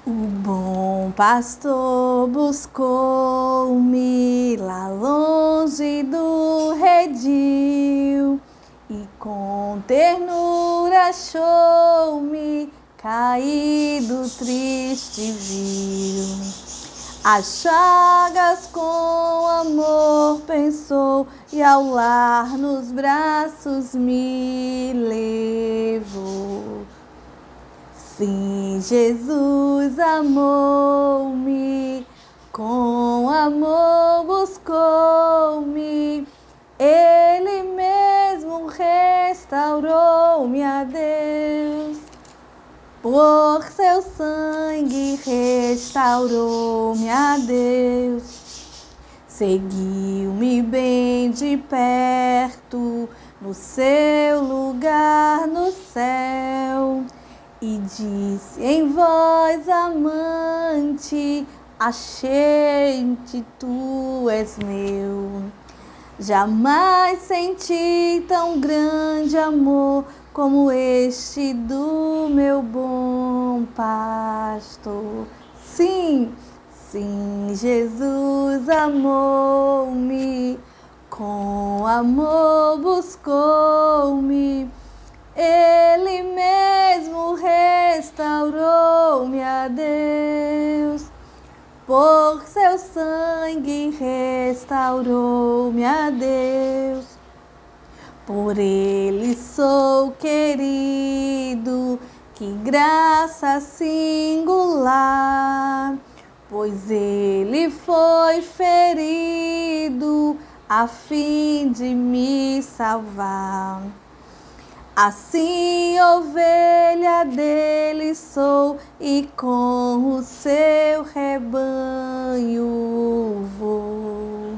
O bom pastor buscou-me lá longe do redil e com ternura achou-me caído, triste viu. As chagas com amor pensou e ao lar nos braços me levou. Sim, Jesus amou-me, com amor buscou-me, Ele mesmo restaurou-me a Deus. Por seu sangue restaurou-me a Deus. Seguiu-me bem de perto, no seu lugar no céu. E disse em voz amante, achei-te, tu és meu. Jamais senti tão grande amor como este do meu bom pastor. Sim, sim, Jesus amou-me, com amor buscou-me, Ele mesmo restaurou-me a Deus. Por seu sangue restaurou-me a Deus. Por Ele sou querido, que graça singular, pois Ele foi ferido a fim de me salvar. Assim, ovelha dele sou e com o seu rebanho vou.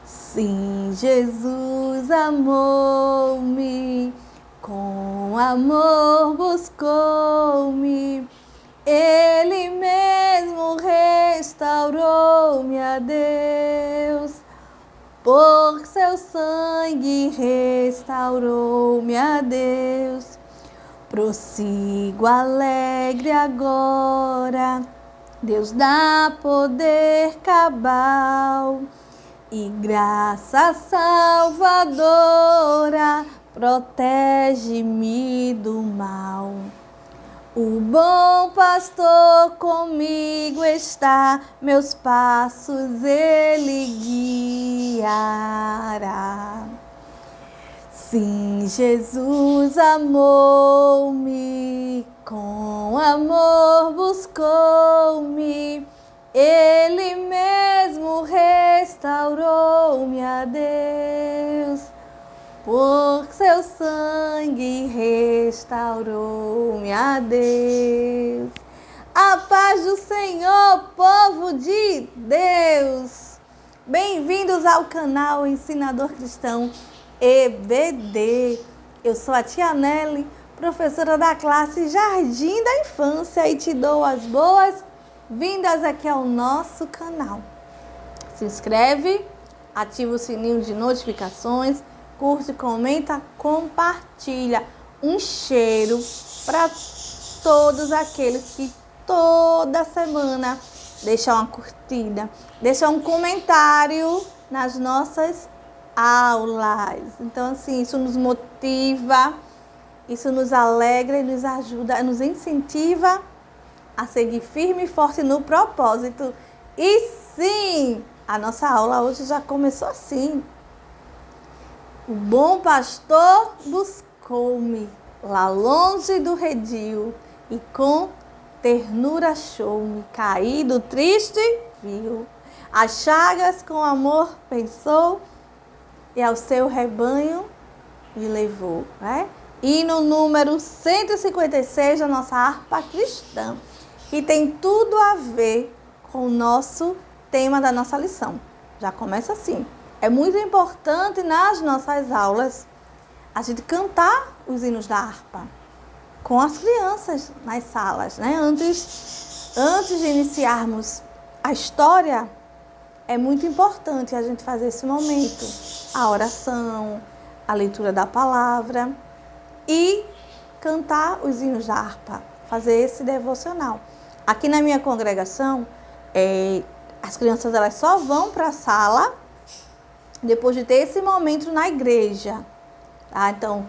Sim, Jesus amou-me, com amor buscou-me, Ele mesmo restaurou-me a Deus. Por seu sangue restaurou-me a Deus. Prossigo alegre agora, Deus dá poder cabal e graça salvadora, protege-me do mal. O bom pastor comigo está, meus passos ele guiará. Sim, Jesus amou-me, com amor buscou-me, Ele mesmo restaurou-me a Deus. Por seu sangue restaurou-me a Deus. A paz do Senhor, povo de Deus! Bem-vindos ao canal Ensinador Cristão EBD. Eu sou a tia Nelly, professora da classe Jardim da Infância, e te dou as boas-vindas aqui ao nosso canal. Se inscreve, ativa o sininho de notificações, curte, comenta, compartilha. Um cheiro para todos aqueles que toda semana deixam uma curtida, deixam um comentário nas nossas aulas. Então, assim, isso nos motiva, isso nos alegra e nos ajuda, nos incentiva a seguir firme e forte no propósito. E sim, a nossa aula hoje já começou assim. O bom pastor buscou-me lá longe do redil e com ternura achou-me, caído, triste, viu. As chagas com amor pensou e ao seu rebanho me levou, né? E no número 156 da nossa harpa cristã, que tem tudo a ver com o nosso tema da nossa lição. Já começa assim. É muito importante nas nossas aulas a gente cantar os hinos da harpa com as crianças nas salas, né? Antes de iniciarmos a história, é muito importante a gente fazer esse momento, a oração, a leitura da palavra e cantar os hinos da harpa, fazer esse devocional. Aqui na minha congregação, as crianças elas só vão para a sala depois de ter esse momento na igreja. Tá? Então,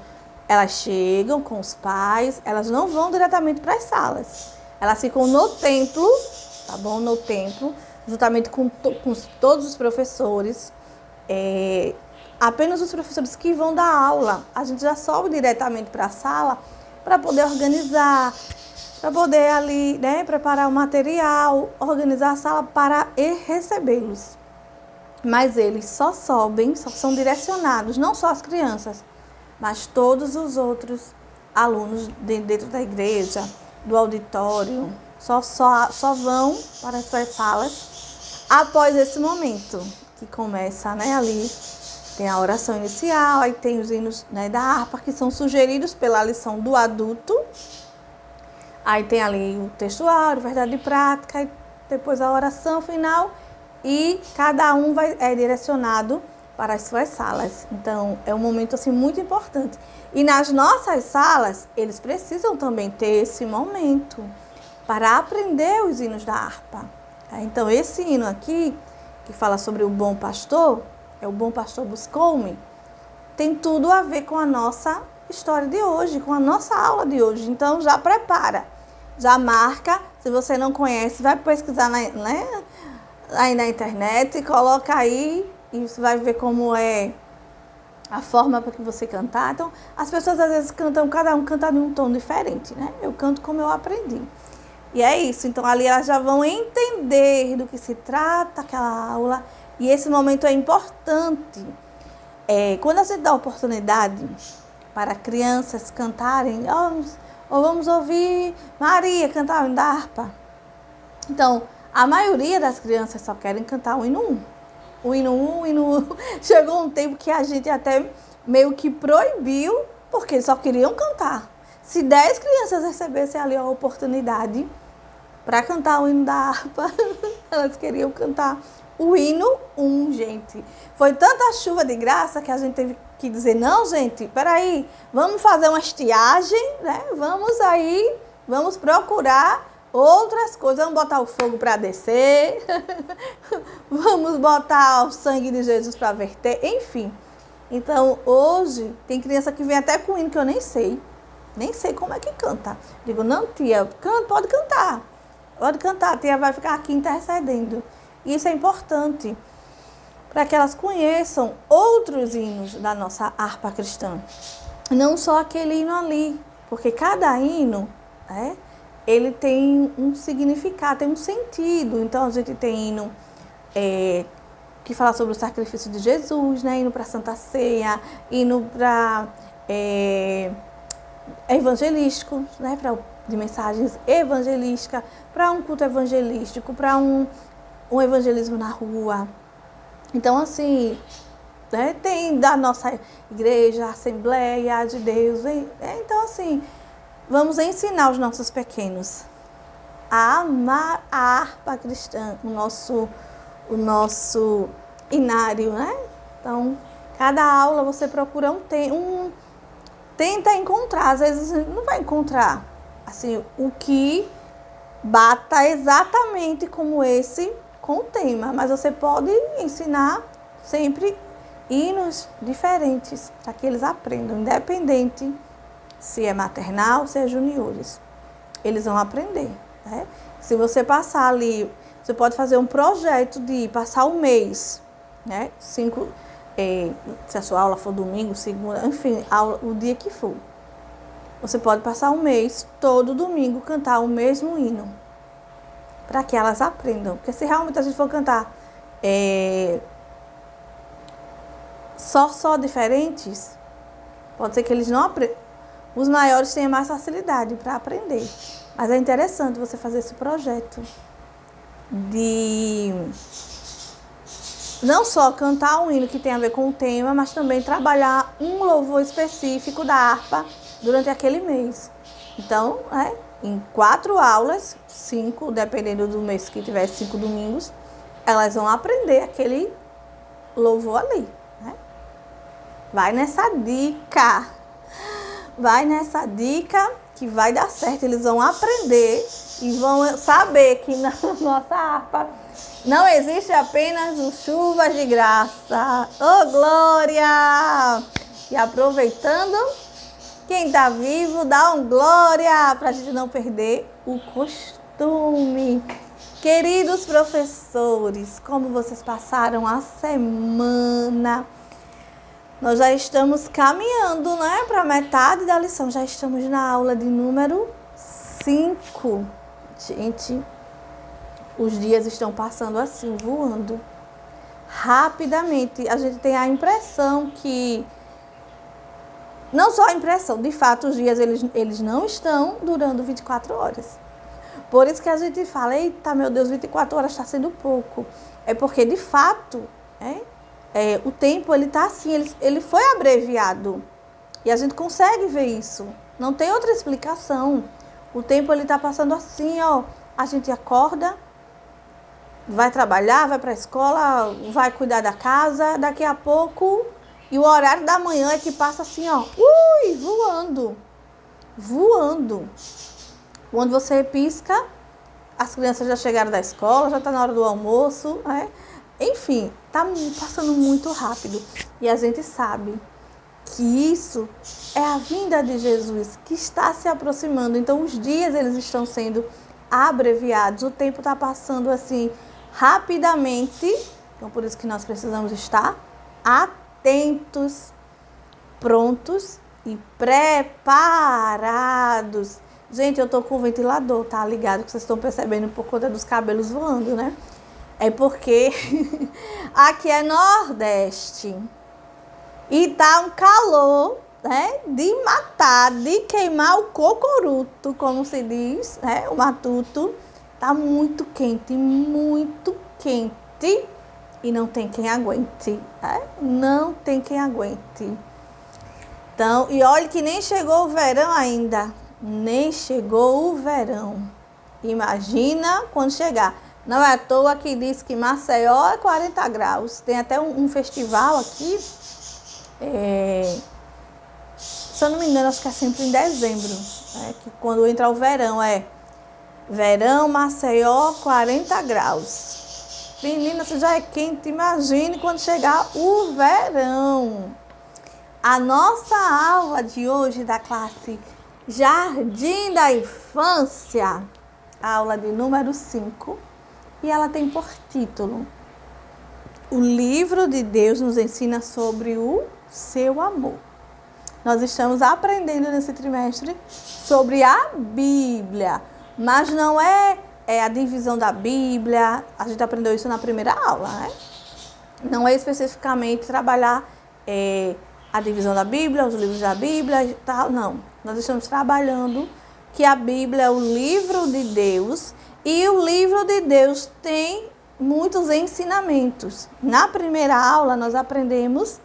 elas chegam com os pais, elas não vão diretamente para as salas. Elas ficam no templo, tá bom? No templo, juntamente com todos os professores. Apenas os professores que vão dar aula. A gente já sobe diretamente para a sala para poder organizar, para poder ali, né, preparar o material, organizar a sala para recebê-los. Mas eles só sobem, só são direcionados, não só as crianças, mas todos os outros alunos dentro da igreja, do auditório, só vão para as suas salas após esse momento, que começa, né, ali, tem a oração inicial, aí tem os hinos, né, da harpa, que são sugeridos pela lição do adulto, aí tem ali o textuário, verdade e prática, e depois a oração final, e cada um é direcionado para as suas salas. Então, é um momento assim muito importante. E nas nossas salas, eles precisam também ter esse momento para aprender os hinos da harpa. Então, esse hino aqui, que fala sobre o bom pastor, o bom pastor buscou-me, tem tudo a ver com a nossa história de hoje, com a nossa aula de hoje. Então, já prepara, já marca. Se você não conhece, vai pesquisar aí na internet, coloca aí e você vai ver como é a forma para que você cantar. Então, as pessoas às vezes cantam, cada um canta em um tom diferente, né? Eu canto como eu aprendi. E é isso. Então, ali elas já vão entender do que se trata aquela aula. E esse momento é importante. Quando a gente dá oportunidade para crianças cantarem, ou vamos ouvir Maria cantar o hino da harpa. Então, a maioria das crianças só querem cantar o hino 1. O hino 1, o hino 1. Chegou um tempo que a gente até meio que proibiu, porque eles só queriam cantar. Se 10 crianças recebessem ali a oportunidade para cantar o hino da harpa, elas queriam cantar o hino 1, gente. Foi tanta chuva de graça que a gente teve que dizer, não, gente, peraí, vamos fazer uma estiagem, né? Vamos procurar outras coisas, vamos botar o fogo para descer, vamos botar o sangue de Jesus para verter, enfim. Então, hoje, tem criança que vem até com hino que eu nem sei como é que canta. Digo, não, tia, pode cantar, a tia vai ficar aqui intercedendo. Isso é importante para que elas conheçam outros hinos da nossa harpa cristã, não só aquele hino ali, porque cada hino, ele tem um significado, tem um sentido. Então, a gente tem hino que fala sobre o sacrifício de Jesus, né? Hino para a Santa Ceia, hino para evangelístico, né? De mensagens evangelísticas, para um culto evangelístico, para um evangelismo na rua. Então, assim, tem da nossa igreja, Assembleia de Deus. Então, assim, vamos ensinar os nossos pequenos a amar a harpa cristã, o nosso inário, né? Então, cada aula você procura tenta encontrar, às vezes não vai encontrar assim, o que bata exatamente como esse com o tema, mas você pode ensinar sempre hinos diferentes para que eles aprendam, independente se é maternal, se é juniores. Eles vão aprender, né? Se você passar ali, você pode fazer um projeto de passar um mês, né? Se a sua aula for domingo, segunda, enfim, o dia que for. Você pode passar um mês, todo domingo, cantar o mesmo hino, para que elas aprendam. Porque se realmente a gente for cantar só diferentes, pode ser que eles não aprendam. Os maiores têm mais facilidade para aprender. Mas é interessante você fazer esse projeto de não só cantar um hino que tem a ver com o tema, mas também trabalhar um louvor específico da harpa durante aquele mês. Então, em 4 aulas, 5, dependendo do mês que tiver 5 domingos, elas vão aprender aquele louvor ali, né? Vai nessa dica que vai dar certo. Eles vão aprender e vão saber que na nossa harpa não existe apenas o chuvas de graça. Oh, glória! E aproveitando, quem está vivo, dá um glória para a gente não perder o costume. Queridos professores, como vocês passaram a semana? Nós já estamos caminhando, né, para metade da lição. Já estamos na aula de número 5. Gente, os dias estão passando assim, voando. Rapidamente. A gente tem a impressão que... Não só a impressão, de fato, os dias eles não estão durando 24 horas. Por isso que a gente fala, eita, meu Deus, 24 horas está sendo pouco. É porque, de fato, o tempo, ele está assim, ele foi abreviado. E a gente consegue ver isso. Não tem outra explicação. O tempo, ele está passando assim, ó. A gente acorda, vai trabalhar, vai para a escola, vai cuidar da casa. Daqui a pouco, e o horário da manhã é que passa assim, ó. Voando. Voando. Quando você pisca, as crianças já chegaram da escola, já está na hora do almoço, né? Enfim, está passando muito rápido. E a gente sabe que isso é a vinda de Jesus que está se aproximando. Então, os dias eles estão sendo abreviados. O tempo está passando assim rapidamente. Então, por isso que nós precisamos estar atentos, prontos e preparados. Gente, eu tô com o ventilador, tá ligado? Que vocês estão percebendo por conta dos cabelos voando, né? É porque aqui é Nordeste e tá um calor, né? De matar, de queimar o cocoruto, como se diz, né? O matuto. Tá muito quente e não tem quem aguente, né? Não tem quem aguente. Então, e olha que nem chegou o verão ainda. Nem chegou o verão. Imagina quando chegar. Não é à toa que diz que Maceió é 40 graus. Tem até um festival aqui. Se eu não me engano, acho que é sempre em dezembro. Que quando entra o verão, verão, Maceió, 40 graus. Menina, se já é quente, imagine quando chegar o verão. A nossa aula de hoje da classe Jardim da Infância, aula de número 5, e ela tem por título: O livro de Deus nos ensina sobre o seu amor. Nós estamos aprendendo nesse trimestre sobre a Bíblia, mas não é a divisão da Bíblia. A gente aprendeu isso na primeira aula, né? Não é especificamente trabalhar a divisão da Bíblia, os livros da Bíblia e tal, não. Nós estamos trabalhando que a Bíblia é o livro de Deus e o livro de Deus tem muitos ensinamentos. Na primeira aula, nós aprendemos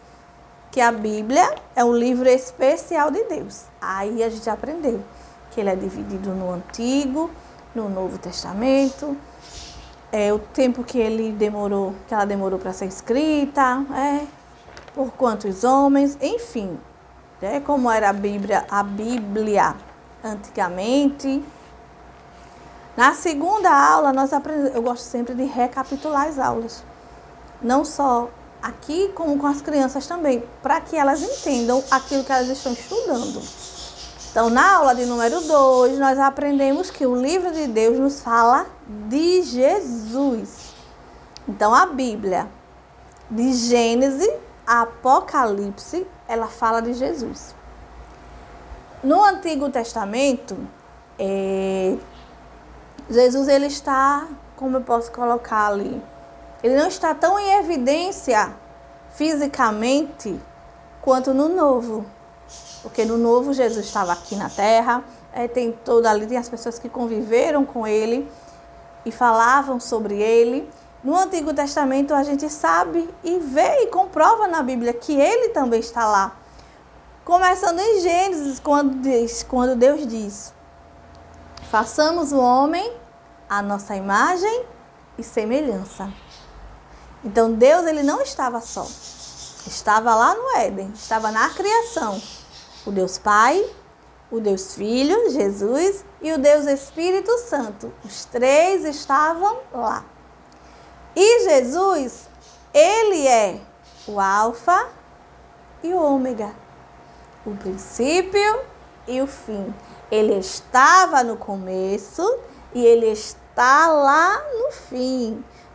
que a Bíblia é um livro especial de Deus. Aí a gente aprendeu que ele é dividido no Antigo, no Novo Testamento, o tempo que ela demorou para ser escrita, por quantos homens, enfim, como era a Bíblia antigamente. Na segunda aula, nós aprendemos, eu gosto sempre de recapitular as aulas, não só aqui, como com as crianças também, para que elas entendam aquilo que elas estão estudando. Então, na aula de número 2, nós aprendemos que o livro de Deus nos fala de Jesus. Então, a Bíblia, de Gênesis a Apocalipse, ela fala de Jesus. No Antigo Testamento, Jesus, ele está, como eu posso colocar ali, ele não está tão em evidência fisicamente quanto no Novo. Porque no Novo, Jesus estava aqui na Terra, tem as pessoas que conviveram com ele e falavam sobre ele. No Antigo Testamento, a gente sabe e vê e comprova na Bíblia que ele também está lá. Começando em Gênesis, quando Deus diz: façamos o homem à nossa imagem e semelhança. Então, Deus, ele não estava só. Estava lá no Éden, estava na criação. O Deus Pai, o Deus Filho, Jesus, e o Deus Espírito Santo. Os três estavam lá. E Jesus, ele é o Alfa e o Ômega, o princípio e o fim. Ele estava no começo e ele está lá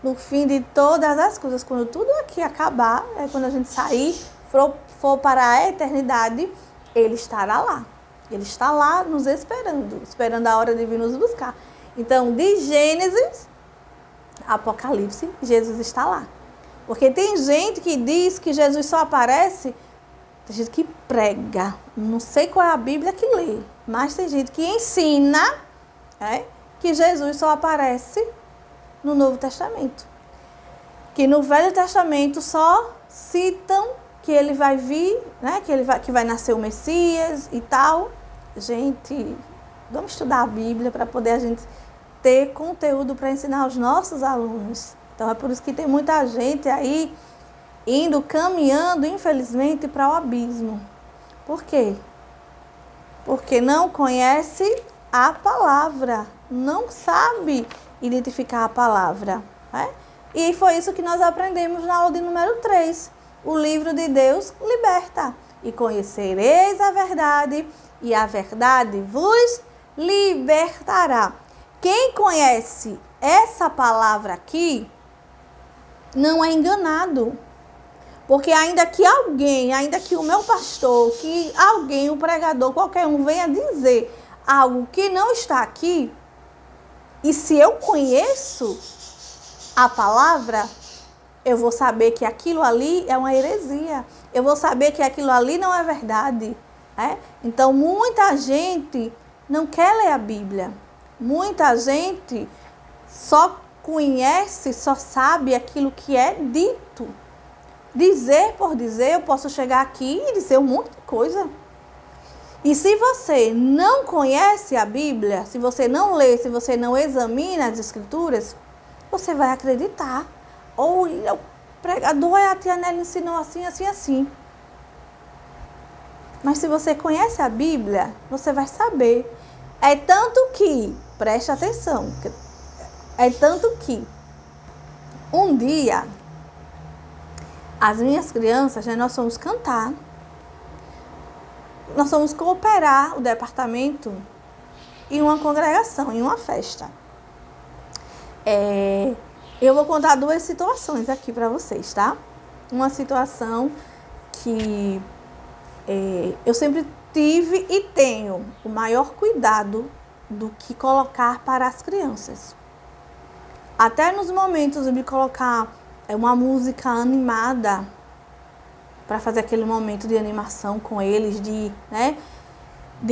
no fim de todas as coisas. Quando tudo aqui acabar, quando a gente sair, for para a eternidade, ele estará lá. Ele está lá nos esperando a hora de vir nos buscar. Então, de Gênesis a Apocalipse, Jesus está lá. Porque tem gente que diz que Jesus só aparece, tem gente que prega, não sei qual é a Bíblia que lê, mas tem gente que ensina que Jesus só aparece no Novo Testamento. Que no Velho Testamento só citam que ele vai vir, que vai nascer o Messias e tal. Gente, vamos estudar a Bíblia para poder a gente ter conteúdo para ensinar aos nossos alunos. Então é por isso que tem muita gente aí caminhando, infelizmente, para o abismo. Por quê? Porque não conhece a palavra, não sabe identificar a palavra. E foi isso que nós aprendemos na aula de número 3. O livro de Deus liberta. E conhecereis a verdade, e a verdade vos libertará. Quem conhece essa palavra aqui, não é enganado. Porque ainda que o meu pastor, que alguém, o pregador, qualquer um venha dizer algo que não está aqui, e se eu conheço a palavra, eu vou saber que aquilo ali é uma heresia. Eu vou saber que aquilo ali não é verdade. Então, muita gente não quer ler a Bíblia. Muita gente só conhece, só sabe aquilo que é dito. Dizer por dizer, eu posso chegar aqui e dizer um monte de coisa. E se você não conhece a Bíblia, se você não lê, se você não examina as Escrituras, você vai acreditar. Olha, o pregador, a tia Nelly ensinou assim, assim, assim. Mas se você conhece a Bíblia, você vai saber. É tanto que, preste atenção, um dia, as minhas crianças, nós fomos cantar, nós fomos cooperar o departamento em uma congregação, em uma festa. Eu vou contar 2 situações aqui para vocês, tá? Uma situação que eu sempre tive e tenho o maior cuidado do que colocar para as crianças. Até nos momentos de colocar uma música animada para fazer aquele momento de animação com eles, de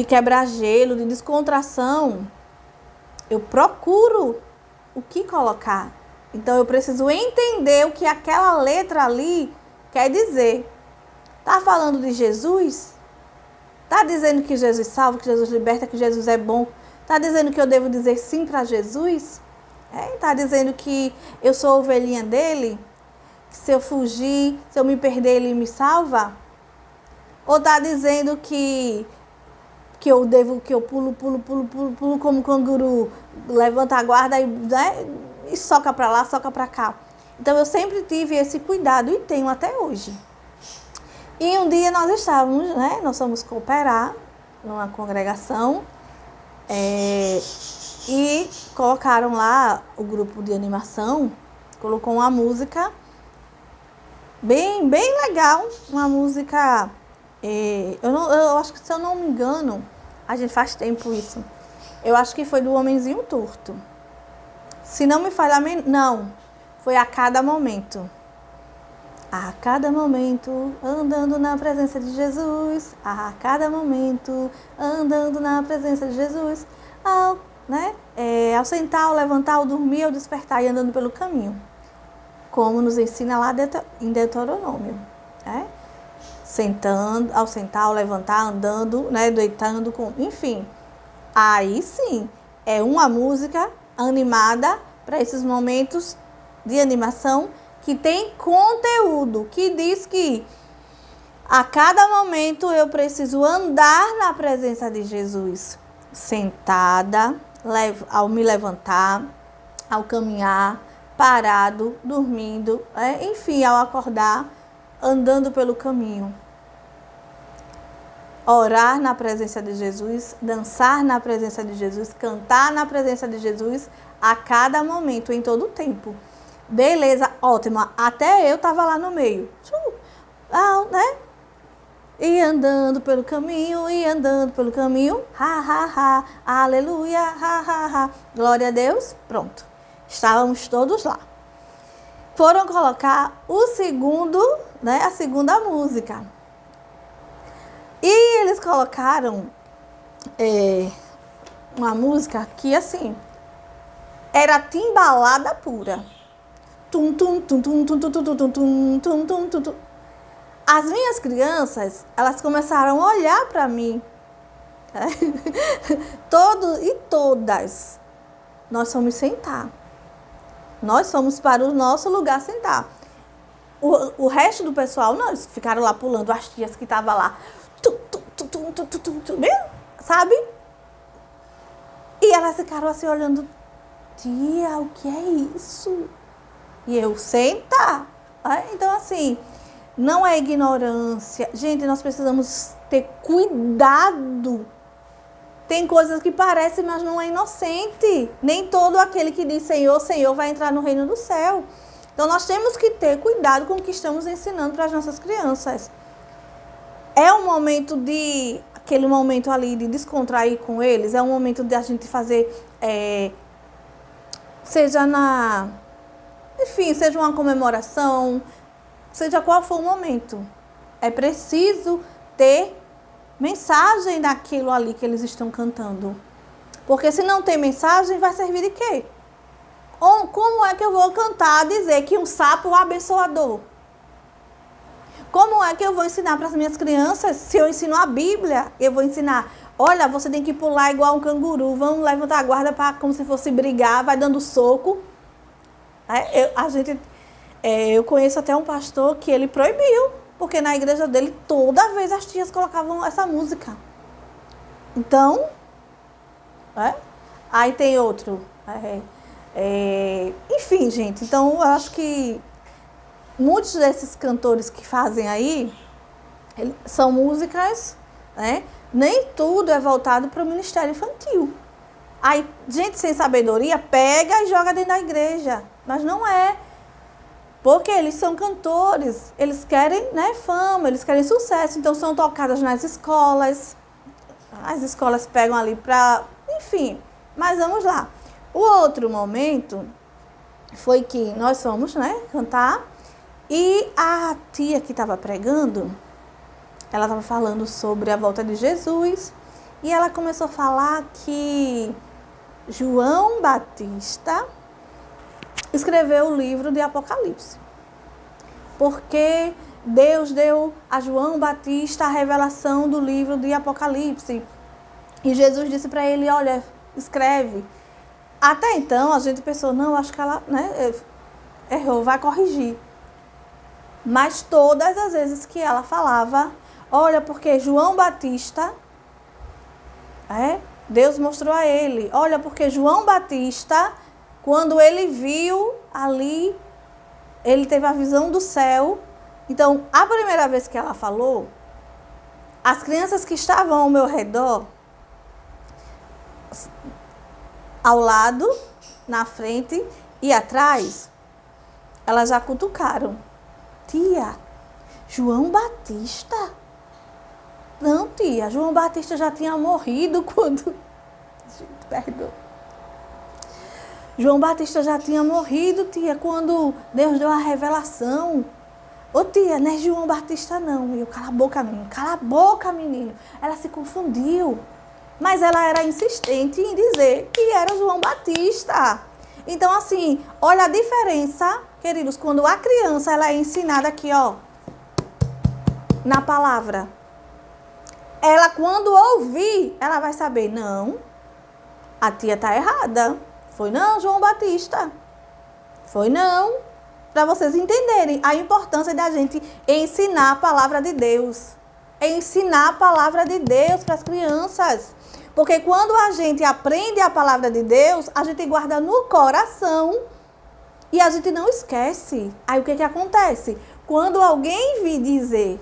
quebrar gelo, de descontração, eu procuro o que colocar. Então eu preciso entender o que aquela letra ali quer dizer. Tá falando de Jesus? Tá dizendo que Jesus salva, que Jesus liberta, que Jesus é bom? Tá dizendo que eu devo dizer sim para Jesus? Tá dizendo que eu sou ovelhinha dele? Que se eu fugir, se eu me perder, ele me salva? Ou tá dizendo que eu pulo como canguru, levanta a guarda e soca para lá, soca para cá? Então eu sempre tive esse cuidado e tenho até hoje. E um dia nós fomos cooperar numa congregação e colocaram lá o grupo de animação, colocou uma música bem legal, uma música, eu acho que, se eu não me engano, a gente faz tempo isso, eu acho que foi do Homenzinho Torto. Se não me falha, não, foi A Cada Momento. A cada momento, andando na presença de Jesus. A cada momento, andando na presença de Jesus. Ao sentar, ao levantar, ao dormir, ao despertar e andando pelo caminho. Como nos ensina lá em Deuteronômio. Ao sentar, ao levantar, andando, deitando, enfim. Aí sim, é uma música animada para esses momentos de animação, que tem conteúdo, que diz que A cada momento eu preciso andar na presença de Jesus. Sentada, ao me levantar, ao caminhar, parado, dormindo, enfim, ao acordar, andando pelo caminho. Orar na presença de Jesus, dançar na presença de Jesus, cantar na presença de Jesus a cada momento, em todo o tempo. Beleza, ótimo. Até eu estava lá no meio. Né? E andando pelo caminho, aleluia, glória a Deus, pronto. Estávamos todos lá. Foram colocar o segundo, né, a segunda música. E eles colocaram uma música que, assim, era timbalada pura. Tum, tum, tum, tum, tum, tum, tum, tum, tum, tum, tum, tum, tum. As minhas crianças, elas começaram a olhar para mim. Todos e todas. Nós fomos sentar. Nós fomos para o nosso lugar sentar. O resto do pessoal, nós ficaram lá pulando, as tias que estavam lá. Sabe? E elas ficaram assim olhando. Tia, o que é isso? E eu, senta. Então, assim, não é ignorância. Gente, nós precisamos ter cuidado. Tem coisas que parecem, mas não é inocente. Nem todo aquele que diz Senhor, Senhor vai entrar no reino do céu. Então, nós temos que ter cuidado com o que estamos ensinando para as nossas crianças. É um momento aquele momento ali de descontrair com eles, é um momento de a gente fazer, seja uma comemoração, seja qual for o momento. É preciso ter mensagem daquilo ali que eles estão cantando. Porque se não tem mensagem, vai servir de quê? Como é que eu vou cantar, dizer que um sapo é um abençoador? Como é que eu vou ensinar para as minhas crianças? Se eu ensino a Bíblia, eu vou ensinar, olha, você tem que pular igual um canguru, vamos levantar a guarda como se fosse brigar, vai dando soco. Eu conheço até um pastor que ele proibiu, porque na igreja dele toda vez as tias colocavam essa música. Então, aí tem outro. Enfim, gente, então eu acho que muitos desses cantores que fazem aí são músicas, né? Nem tudo é voltado para o ministério infantil. Aí, gente sem sabedoria pega e joga dentro da igreja. Mas não é. Porque eles são cantores, eles querem, né, fama, eles querem sucesso. Então, são tocadas nas escolas. As escolas pegam ali para... Enfim, mas vamos lá. O outro momento foi que nós fomos, né, cantar. E a tia que estava pregando, ela estava falando sobre a volta de Jesus. E ela começou a falar que João Batista escreveu o livro de Apocalipse. Porque Deus deu a João Batista a revelação do livro de Apocalipse. E Jesus disse para ele, olha, escreve. Até então a gente pensou, não, acho que ela, né, errou, vai corrigir. Mas todas as vezes que ela falava, olha, porque João Batista, Deus mostrou a ele, olha, porque João Batista, quando ele viu ali, ele teve a visão do céu. Então, a primeira vez que ela falou, as crianças que estavam ao meu redor, ao lado, na frente e atrás, elas já cutucaram. Tia, João Batista? Não, tia, João Batista já tinha morrido quando... Gente, perdoa. João Batista já tinha morrido, tia, quando Deus deu a revelação. Ô, tia, não é João Batista, não. Eu, cala a boca, menino. Ela se confundiu. Mas ela era insistente em dizer que era João Batista. Então, assim, olha a diferença, queridos, quando a criança ela é ensinada aqui, ó, na palavra. Ela, quando ouvir, ela vai saber, não, a tia tá errada. Foi não, João Batista. Foi não. para vocês entenderem a importância da gente ensinar a palavra de Deus. Ensinar a palavra de Deus para as crianças. Porque quando a gente aprende a palavra de Deus, a gente guarda no coração e a gente não esquece. Aí o que acontece? Quando alguém vir dizer,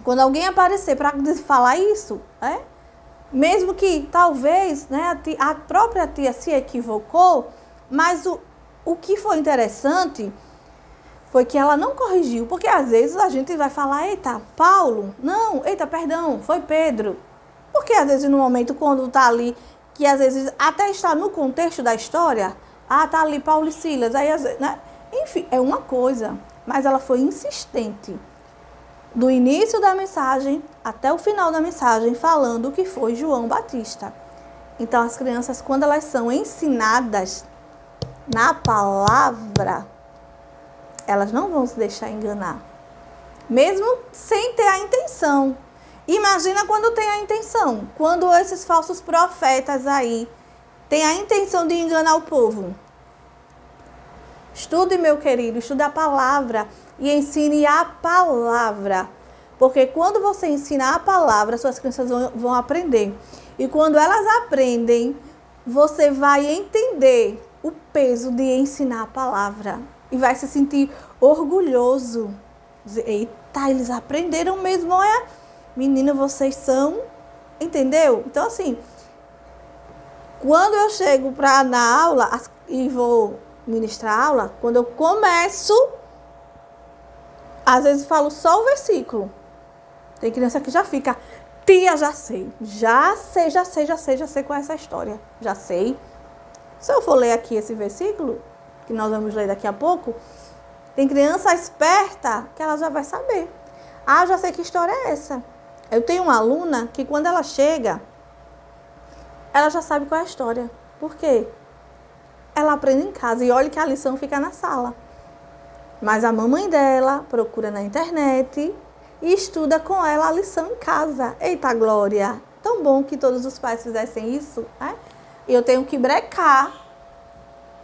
quando alguém aparecer para falar isso, mesmo que talvez, né, a própria tia se equivocou, mas o que foi interessante foi que ela não corrigiu, porque às vezes a gente vai falar, eita, Paulo, não, eita, perdão, foi Pedro. Porque às vezes no momento quando está ali, que às vezes até está no contexto da história, tá ali Paulo e Silas, aí às vezes, né? Enfim, é uma coisa, mas ela foi insistente. Do início da mensagem até o final da mensagem, falando que foi João Batista. Então, as crianças, quando elas são ensinadas na palavra, elas não vão se deixar enganar. Mesmo sem ter a intenção. Imagina quando tem a intenção. Quando esses falsos profetas aí têm a intenção de enganar o povo. Estude, meu querido, estude a palavra e ensine a palavra. Porque quando você ensina a palavra, suas crianças vão aprender. E quando elas aprendem, você vai entender o peso de ensinar a palavra. E vai se sentir orgulhoso. Dizer, eita, eles aprenderam mesmo, olha. Menina, vocês são... Entendeu? Então, assim, quando eu chego na aula e vou ministrar a aula, quando eu começo, às vezes falo só o versículo. Tem criança que já fica, tia, já sei com essa história, já sei. Se eu for ler aqui esse versículo, que nós vamos ler daqui a pouco, tem criança esperta que ela já vai saber. Já sei que história é essa. Eu tenho uma aluna que quando ela chega, ela já sabe qual é a história. Por quê? Ela aprende em casa e olha que a lição fica na sala. Mas a mamãe dela procura na internet e estuda com ela a lição em casa. Eita, Glória! Tão bom que todos os pais fizessem isso, né? E eu tenho que brecar.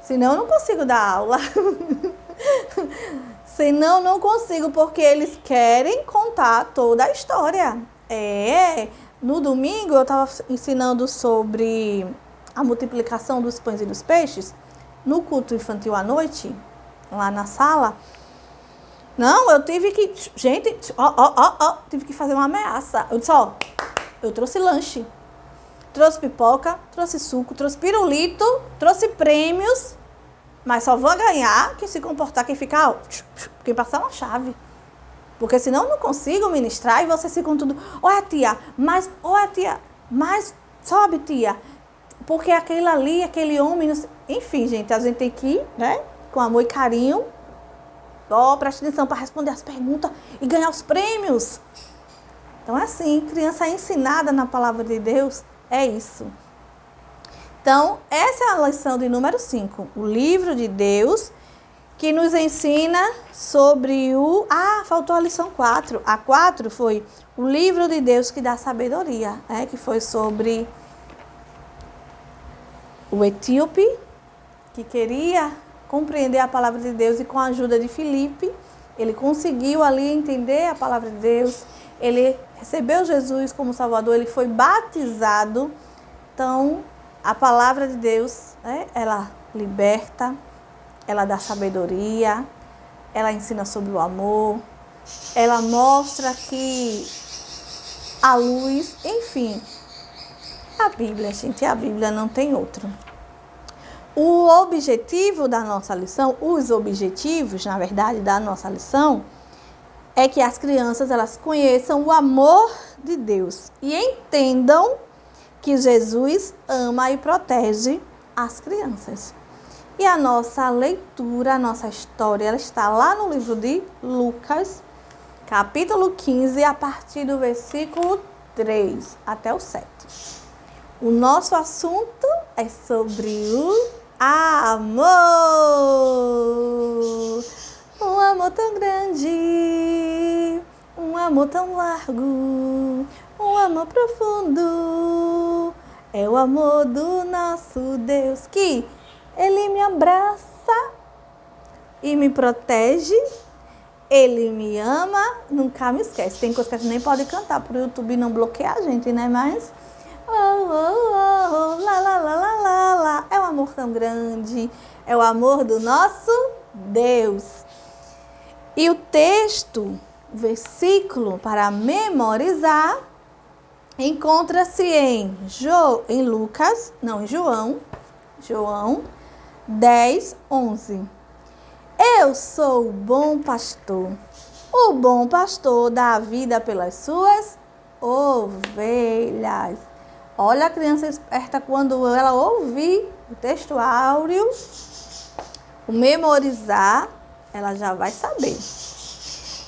Senão eu não consigo dar aula. Senão eu não consigo, porque eles querem contar toda a história. No domingo eu estava ensinando sobre a multiplicação dos pães e dos peixes. No culto infantil à noite, lá na sala. Não, eu tive que... Gente, tive que fazer uma ameaça. Eu disse, eu trouxe lanche. Trouxe pipoca, trouxe suco, trouxe pirulito, trouxe prêmios. Mas só vou ganhar quem se comportar, quem ficar... Quem passar uma chave. Porque senão eu não consigo ministrar e vocês ficam tudo... Olha, tia, mas sobe, tia. Porque aquele ali, aquele homem... Enfim, gente, a gente tem que ir, né? Com amor e carinho. Preste atenção para responder as perguntas e ganhar os prêmios. Então é assim, criança ensinada na palavra de Deus, é isso. Então, essa é a lição de número 5. O livro de Deus, que nos ensina sobre o... faltou a lição 4. A 4 foi o livro de Deus que dá sabedoria, que foi sobre o etíope, que queria compreender a palavra de Deus e com a ajuda de Filipe, ele conseguiu ali entender a palavra de Deus, ele recebeu Jesus como Salvador, ele foi batizado. Então, a palavra de Deus, ela liberta, ela dá sabedoria, ela ensina sobre o amor, ela mostra que a luz, enfim, a Bíblia, gente, a Bíblia não tem outro. O objetivo da nossa lição, os objetivos, na verdade, da nossa lição, é que as crianças elas conheçam o amor de Deus e entendam que Jesus ama e protege as crianças. E a nossa leitura, a nossa história, ela está lá no livro de Lucas, capítulo 15, a partir do versículo 3 até o 7. O nosso assunto é sobre o amor. Um amor tão grande, um amor tão largo, um amor profundo. É o amor do nosso Deus que Ele me abraça e me protege. Ele me ama, nunca me esquece. Tem coisa que a gente nem pode cantar pro YouTube não bloquear a gente, né? Mas lá, lá, lá, lá, lá, lá. É um amor tão grande. É o amor do nosso Deus. E o texto, o versículo para memorizar, encontra-se em João 10, 11. Eu sou o bom pastor. O bom pastor dá a vida pelas suas ovelhas. Olha a criança esperta quando ela ouvir o texto áureo, o memorizar, ela já vai saber.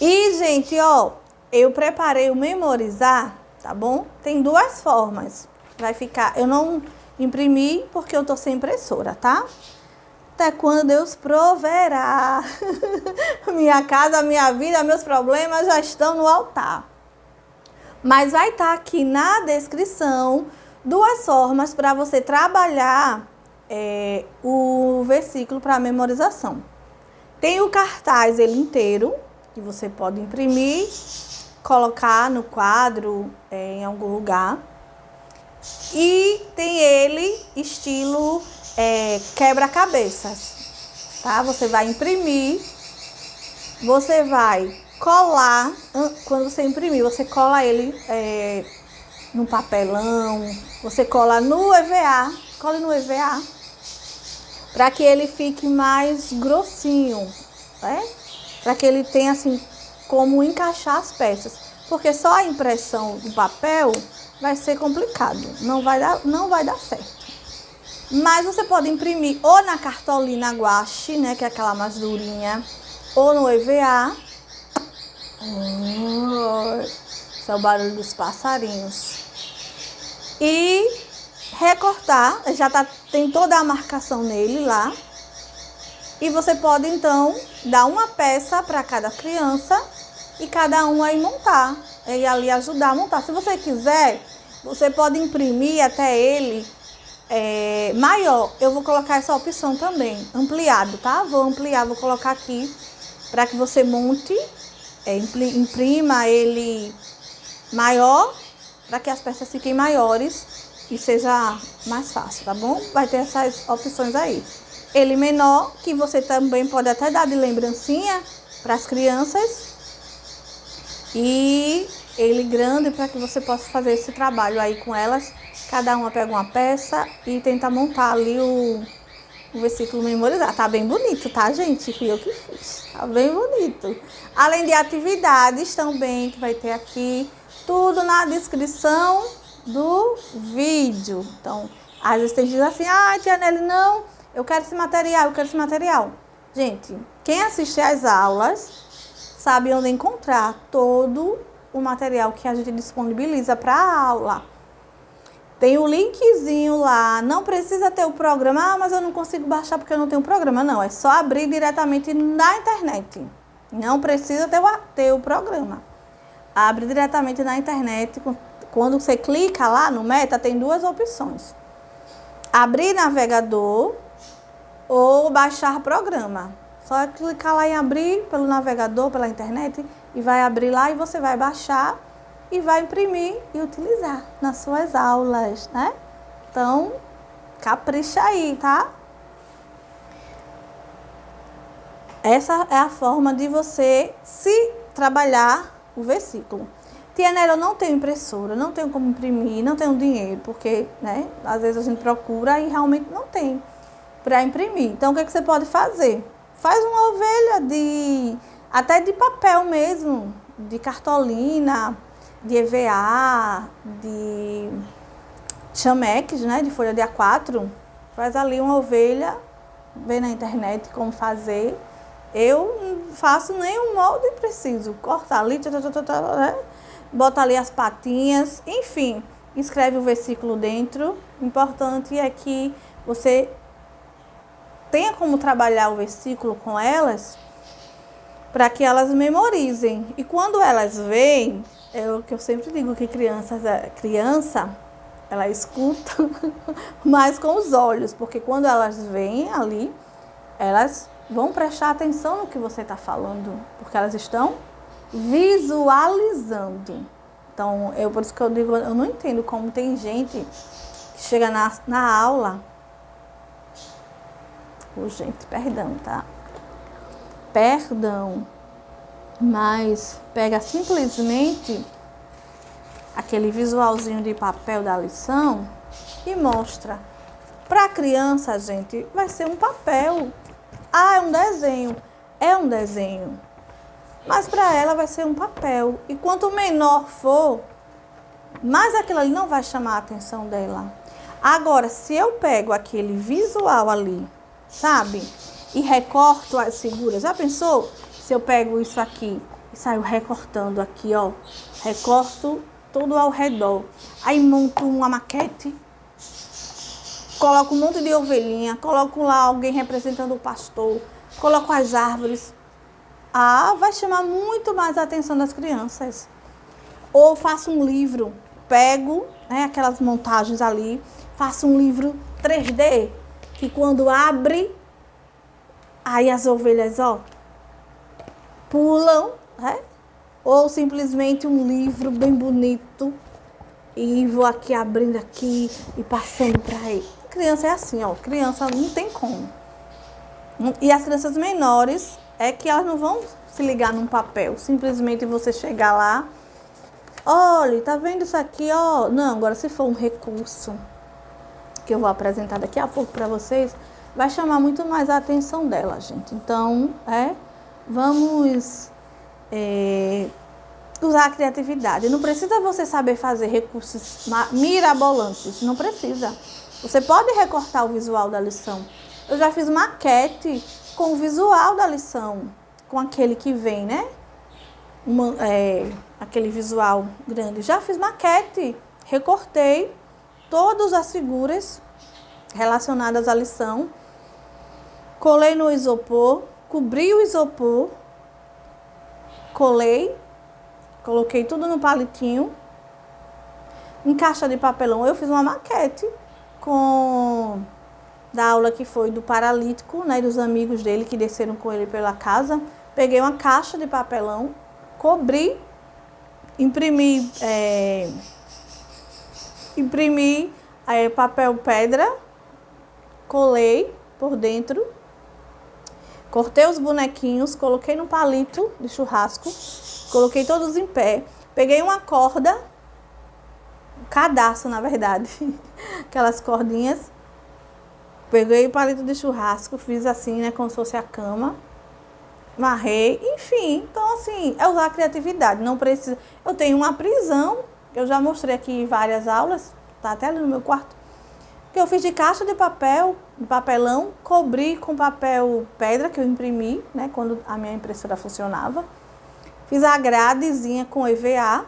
E, gente, ó, eu preparei o memorizar, tá bom? Tem duas formas. Vai ficar, eu não imprimi porque eu tô sem impressora, tá? Até quando Deus proverá. Minha casa, minha vida, meus problemas já estão no altar. Mas vai estar aqui na descrição duas formas para você trabalhar o versículo para memorização. Tem o cartaz ele inteiro, que você pode imprimir, colocar no quadro em algum lugar. E tem ele estilo quebra-cabeças, tá? Você vai imprimir, você vai colar, quando você imprimir, você cola ele no papelão, você cola no EVA, cole no EVA, para que ele fique mais grossinho, né? Para que ele tenha assim como encaixar as peças, porque só a impressão do papel vai ser complicado, não vai dar certo. Mas você pode imprimir ou na cartolina guache, né, que é aquela mais durinha, ou no EVA. Esse é o barulho dos passarinhos. E recortar, tem toda a marcação nele lá. E você pode então dar uma peça para cada criança e cada um aí montar. E ali ajudar a montar. Se você quiser, você pode imprimir até ele maior. Eu vou colocar essa opção também, ampliado, tá? Vou ampliar, vou colocar aqui para que você monte, imprima ele maior, para que as peças fiquem maiores e seja mais fácil, tá bom? Vai ter essas opções aí. Ele menor, que você também pode até dar de lembrancinha para as crianças. E ele grande para que você possa fazer esse trabalho aí com elas. Cada uma pega uma peça e tenta montar ali o versículo memorizar. Tá bem bonito, tá, gente? Fui eu que fiz. Tá bem bonito. Além de atividades também, que vai ter aqui, tudo na descrição do vídeo. Então, às vezes tem gente assim, tia Nelly, não, eu quero esse material. Gente, quem assiste às aulas sabe onde encontrar todo o material que a gente disponibiliza para a aula. Tem o linkzinho lá, não precisa ter o programa, mas eu não consigo baixar porque eu não tenho programa. Não, é só abrir diretamente na internet. Não precisa ter o programa. Abre diretamente na internet. Quando você clica lá no Meta, tem duas opções. Abrir navegador ou baixar programa. Só clicar lá em abrir pelo navegador, pela internet, e vai abrir lá e você vai baixar e vai imprimir e utilizar nas suas aulas, né? Então, capricha aí, tá? Essa é a forma de você se trabalhar o versículo. Tia Nelly, eu não tenho impressora, não tenho como imprimir, não tenho dinheiro, porque, né, às vezes a gente procura e realmente não tem para imprimir. Então, o que você pode fazer? Faz uma ovelha até de papel mesmo, de cartolina, de EVA, de chamex, né, de folha de A4. Faz ali uma ovelha, vê na internet como fazer. Eu não faço nenhum molde preciso. Corta ali, né? Bota ali as patinhas, enfim, escreve o versículo dentro. O importante é que você tenha como trabalhar o versículo com elas, para que elas memorizem. E quando elas veem, é o que eu sempre digo, que criança, ela escuta mais com os olhos, porque quando elas veem ali, elas vão prestar atenção no que você está falando, porque elas estão visualizando. Então, por isso que eu digo, eu não entendo como tem gente que chega na aula. Gente, perdão, tá? Perdão. Mas pega simplesmente aquele visualzinho de papel da lição e mostra. Para a criança, gente, vai ser um papel. Ah, é um desenho. É um desenho. Mas para ela vai ser um papel. E quanto menor for, mais aquilo ali não vai chamar a atenção dela. Agora, se eu pego aquele visual ali, sabe? E recorto as figuras. Já pensou? Se eu pego isso aqui e saio recortando aqui, ó. Recorto tudo ao redor. Aí monto uma maquete. Coloco um monte de ovelhinha. Coloco lá alguém representando o pastor. Coloco as árvores. Ah, vai chamar muito mais a atenção das crianças. Ou faço um livro. Pego, né, aquelas montagens ali. Faço um livro 3D. Que quando abre, aí as ovelhas, ó, pulam, né? Ou simplesmente um livro bem bonito e vou aqui abrindo aqui e passando para ele. Criança é assim, ó, criança não tem como. E as crianças menores é que elas não vão se ligar num papel, simplesmente você chegar lá, olha, tá vendo isso aqui, ó? Não, agora se for um recurso que eu vou apresentar daqui a pouco para vocês, vai chamar muito mais a atenção dela, gente. Então, vamos usar a criatividade. Não precisa você saber fazer recursos mirabolantes, não precisa. Você pode recortar o visual da lição. Eu já fiz maquete com o visual da lição, com aquele que vem, né? Aquele visual grande. Já fiz maquete, recortei todas as figuras relacionadas à lição, colei no isopor, cobri o isopor, colei, coloquei tudo no palitinho, em caixa de papelão. Eu fiz uma maquete da aula que foi do paralítico, né, dos amigos dele que desceram com ele pela casa. Peguei uma caixa de papelão, cobri, imprimi papel pedra, colei por dentro, cortei os bonequinhos, coloquei no palito de churrasco, coloquei todos em pé, peguei uma corda, um cadastro na verdade, aquelas cordinhas, peguei o palito de churrasco, fiz assim, né, como se fosse a cama, amarrei, enfim. Então assim, é usar a criatividade, não precisa. Eu tenho uma prisão, eu já mostrei aqui em várias aulas, tá até ali no meu quarto, que eu fiz de caixa de papel, de papelão, cobri com papel pedra que eu imprimi, né, quando a minha impressora funcionava. Fiz a gradezinha com EVA.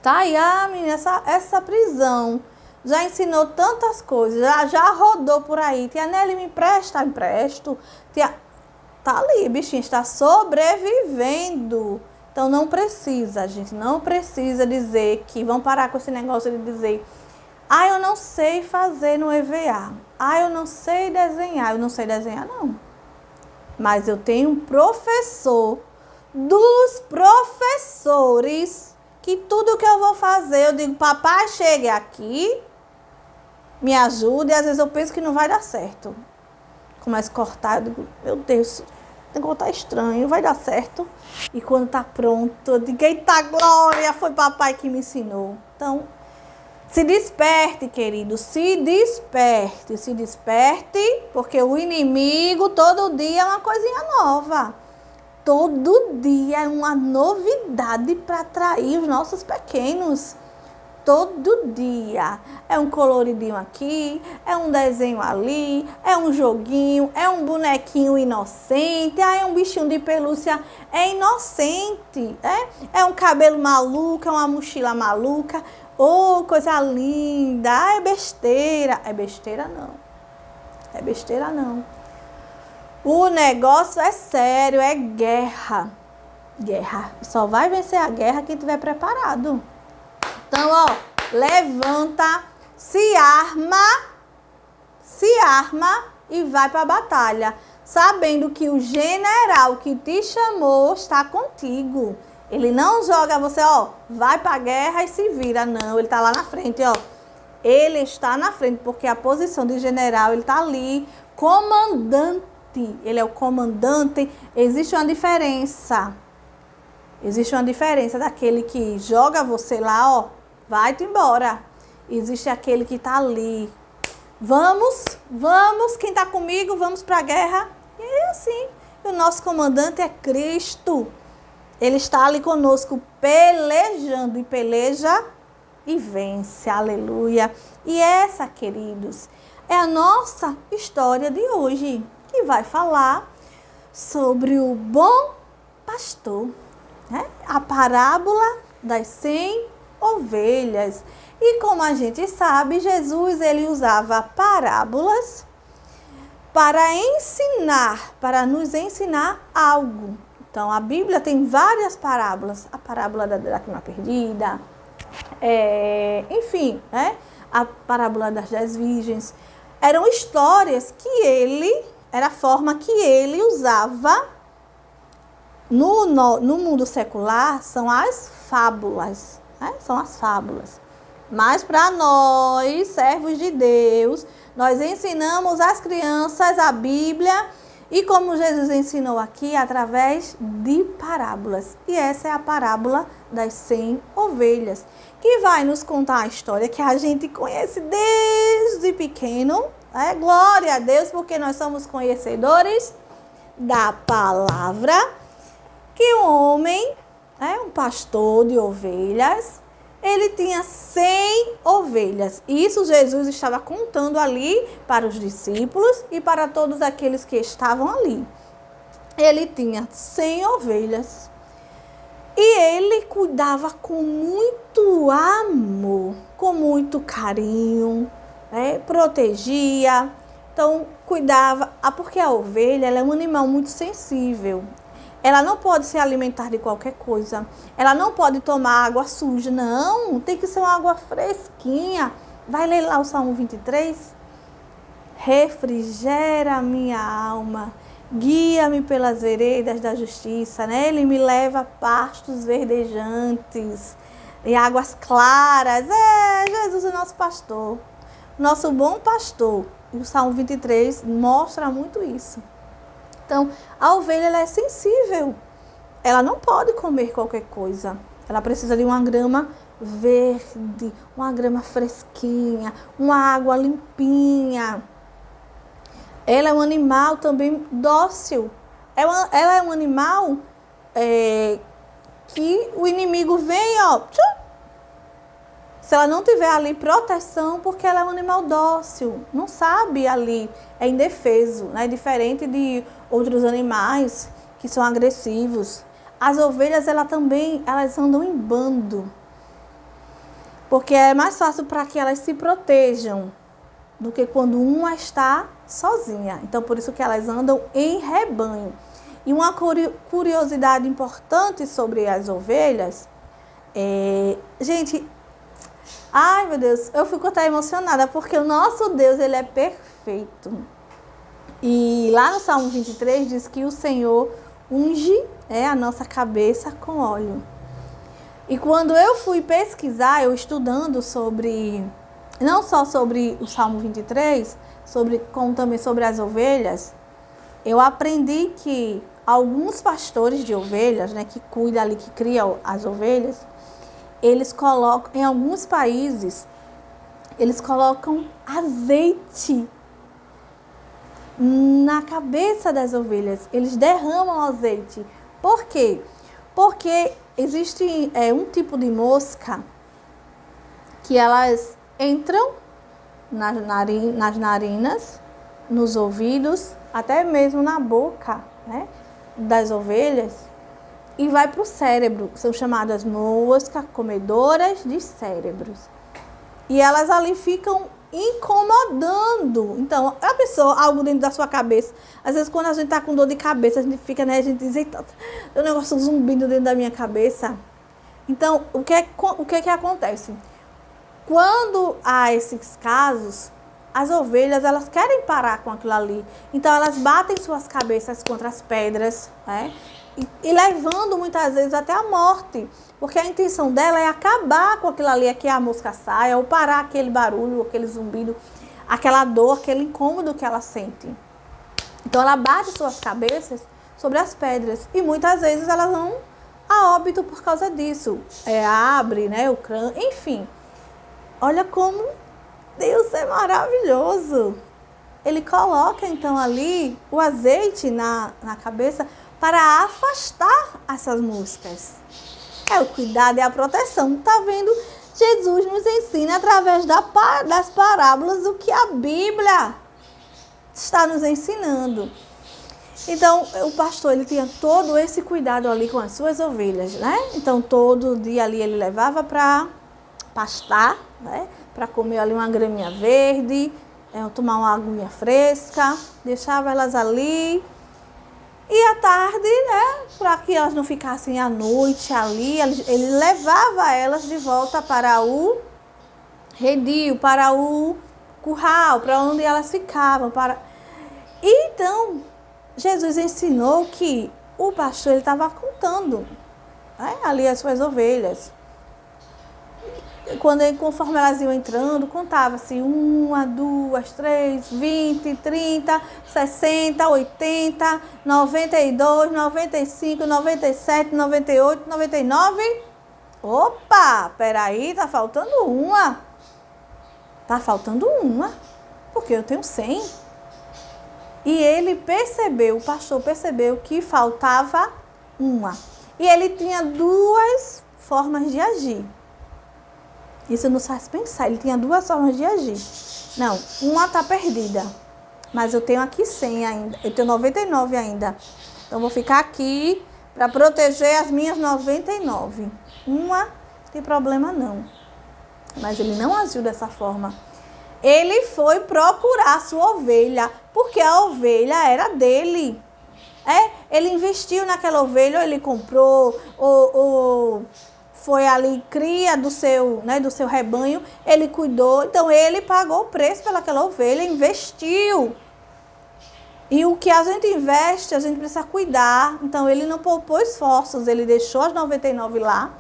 Tá aí, menina, essa prisão já ensinou tantas coisas, já rodou por aí. Tia Nelly, me empresta? Empresto. Tá ali, bichinha, está sobrevivendo. Então não precisa, gente, não precisa dizer que vão parar com esse negócio de dizer: eu não sei fazer no EVA. Eu não sei desenhar. Eu não sei desenhar, não. Mas eu tenho um professor dos professores que tudo que eu vou fazer, eu digo: papai, chegue aqui, me ajude. E às vezes eu penso que não vai dar certo. Começo a cortar, eu digo: meu Deus, o negócio tá estranho, vai dar certo. E quando tá pronto, eu digo: eita glória, foi papai que me ensinou. Então, se desperte, querido, se desperte, porque o inimigo todo dia é uma coisinha nova. Todo dia é uma novidade para atrair os nossos pequenos. Todo dia é um coloridinho aqui, é um desenho ali, é um joguinho, é um bonequinho inocente, é um bichinho de pelúcia, é inocente, é um cabelo maluco, é uma mochila maluca. Oh, coisa linda! É besteira. É besteira não. É besteira não. O negócio é sério, é guerra. Guerra. Só vai vencer a guerra quem estiver preparado. Então, ó, levanta, se arma e vai para a batalha. sabendo que o general que te chamou está contigo. Ele não joga você, ó, vai pra guerra e se vira. Não, ele tá lá na frente, ó. Ele está na frente, porque a posição de general, ele tá ali, comandante. Ele é o comandante. Existe uma diferença. Existe uma diferença daquele que joga você lá, ó, vai-te embora. Existe aquele que tá ali. Vamos, quem tá comigo, vamos pra guerra. E é assim. O nosso comandante é Cristo. Ele está ali conosco, pelejando, e peleja e vence, aleluia. E essa, queridos, é a nossa história de hoje, que vai falar sobre o bom pastor, né? A parábola das 100 ovelhas. E como a gente sabe, Jesus, ele usava parábolas para ensinar, para nos ensinar algo. Então, a Bíblia tem várias parábolas. A parábola da dracma perdida, enfim, né? A parábola das 10 virgens. Eram histórias que era a forma que ele usava. No mundo secular, são as fábulas, né? São as fábulas. Mas para nós, servos de Deus, nós ensinamos às crianças a Bíblia, e como Jesus ensinou aqui, através de parábolas. E essa é a parábola das 100 ovelhas, que vai nos contar a história que a gente conhece desde pequeno. Glória a Deus, porque nós somos conhecedores da palavra, que um homem, um pastor de ovelhas, ele tinha 100 ovelhas. Isso Jesus estava contando ali para os discípulos e para todos aqueles que estavam ali. Ele tinha 100 ovelhas. E ele cuidava com muito amor, com muito carinho, protegia. Então, cuidava, porque a ovelha, ela é um animal muito sensível. Ela não pode se alimentar de qualquer coisa. Ela não pode tomar água suja. Não, tem que ser uma água fresquinha. Vai ler lá o Salmo 23. Refrigera a minha alma. Guia-me pelas veredas da justiça. Né? Ele me leva a pastos verdejantes e águas claras. Jesus é nosso pastor. Nosso bom pastor. E o Salmo 23 mostra muito isso. Então, a ovelha, ela é sensível. Ela não pode comer qualquer coisa. Ela precisa de uma grama verde, uma grama fresquinha, uma água limpinha. Ela é um animal também dócil. Ela é um animal que o inimigo vem, ó. Se ela não tiver ali proteção, porque ela é um animal dócil, não sabe ali, é indefeso, né? Diferente de outros animais que são agressivos. As ovelhas, elas andam em bando, porque é mais fácil para que elas se protejam do que quando uma está sozinha. Então, por isso que elas andam em rebanho. E uma curiosidade importante sobre as ovelhas, gente... Ai, meu Deus, eu fico até emocionada, porque o nosso Deus, ele é perfeito. E lá no Salmo 23 diz que o Senhor unge a nossa cabeça com óleo. E quando eu fui pesquisar, eu estudando não só sobre o Salmo 23, como também sobre as ovelhas, eu aprendi que alguns pastores de ovelhas, né, que cuidam ali, que criam as ovelhas, eles colocam, em alguns países, eles colocam azeite na cabeça das ovelhas. Eles derramam azeite. Por quê? Porque existe um tipo de mosca que elas entram nas narinas, nos ouvidos, até mesmo na boca, né, das ovelhas, e vai para o cérebro. São chamadas moscas comedoras de cérebros. E elas ali ficam incomodando. Então, a pessoa, algo dentro da sua cabeça. Às vezes, quando a gente está com dor de cabeça, a gente fica, né? A gente diz, eita, tem um negócio zumbindo dentro da minha cabeça. Então, o que acontece? Quando há esses casos, as ovelhas, elas querem parar com aquilo ali. Então, elas batem suas cabeças contra as pedras, né? E levando muitas vezes até a morte. Porque a intenção dela é acabar com aquilo ali, é que a mosca saia, ou parar aquele barulho, aquele zumbido, aquela dor, aquele incômodo que ela sente. Então, ela bate suas cabeças sobre as pedras. E muitas vezes elas vão a óbito por causa disso. Abre, né, o crânio, enfim. Olha como Deus é maravilhoso. Ele coloca, então, ali o azeite na cabeça para afastar essas moscas. É o cuidado e a proteção. Tá vendo? Jesus nos ensina através das parábolas o que a Bíblia está nos ensinando. Então, o pastor, ele tinha todo esse cuidado ali com as suas ovelhas, né? Então, todo dia ali ele levava para pastar, né? Para comer ali uma graminha verde, tomar uma aguinha fresca, deixava elas ali. E à tarde, né? Para que elas não ficassem à noite ali, ele levava elas de volta para o redil, para o curral, para onde elas ficavam. E então, Jesus ensinou que o pastor estava contando, né, ali as suas ovelhas. Conforme elas iam entrando, contava-se 1, 2, 3, 20, 30, 60, 80, 92, 95, 97, 98, 99. Opa, peraí, tá faltando uma. Tá faltando uma, porque eu tenho 100. E ele percebeu, o pastor percebeu que faltava uma. E ele tinha 2 formas de agir. Isso nos faz pensar, ele tinha 2 formas de agir. Não, uma está perdida, mas eu tenho aqui 100 ainda, eu tenho 99 ainda. Então, vou ficar aqui para proteger as minhas 99. Uma, não tem problema não. Mas ele não agiu dessa forma. Ele foi procurar a sua ovelha, porque a ovelha era dele. Ele investiu naquela ovelha, ou ele comprou, ou foi ali cria do seu rebanho, ele cuidou. Então, ele pagou o preço pelaquela ovelha, investiu. E o que a gente investe, a gente precisa cuidar. Então, ele não poupou esforços, ele deixou as 99 lá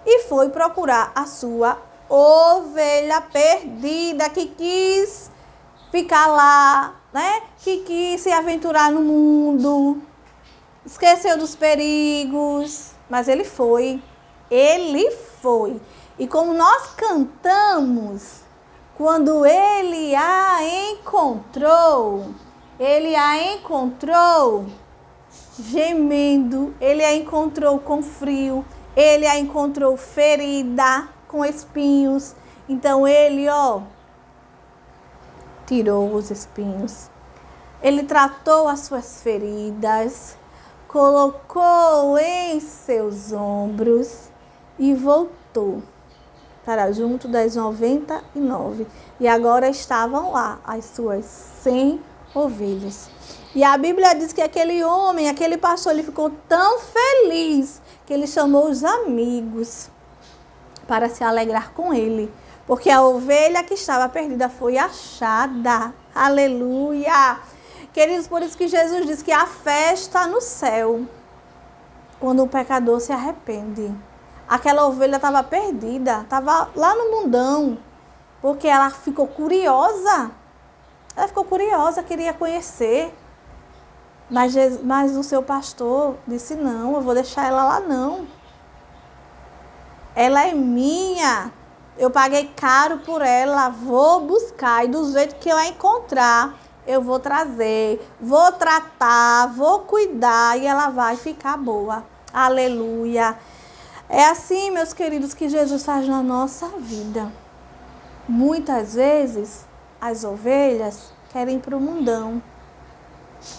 e foi procurar a sua ovelha perdida, que quis ficar lá, né? Que quis se aventurar no mundo, esqueceu dos perigos, mas ele foi. E como nós cantamos, quando ele a encontrou gemendo, ele a encontrou com frio, ele a encontrou ferida, com espinhos. Então, ele, tirou os espinhos. Ele tratou as suas feridas, colocou em seus ombros e voltou para junto das 99. E agora estavam lá as suas 100 ovelhas. E a Bíblia diz que aquele homem, aquele pastor, ele ficou tão feliz que ele chamou os amigos para se alegrar com ele, porque a ovelha que estava perdida foi achada. Aleluia! Queridos, por isso que Jesus diz que a festa no céu, quando o pecador se arrepende. Aquela ovelha estava perdida, estava lá no mundão, porque ela ficou curiosa. Ela ficou curiosa, queria conhecer. Mas o seu pastor disse, não, eu vou deixar ela lá não. Ela é minha, eu paguei caro por ela, vou buscar. E do jeito que eu a encontrar, eu vou trazer, vou tratar, vou cuidar e ela vai ficar boa. Aleluia. É assim, meus queridos, que Jesus faz na nossa vida. Muitas vezes, as ovelhas querem ir para o mundão.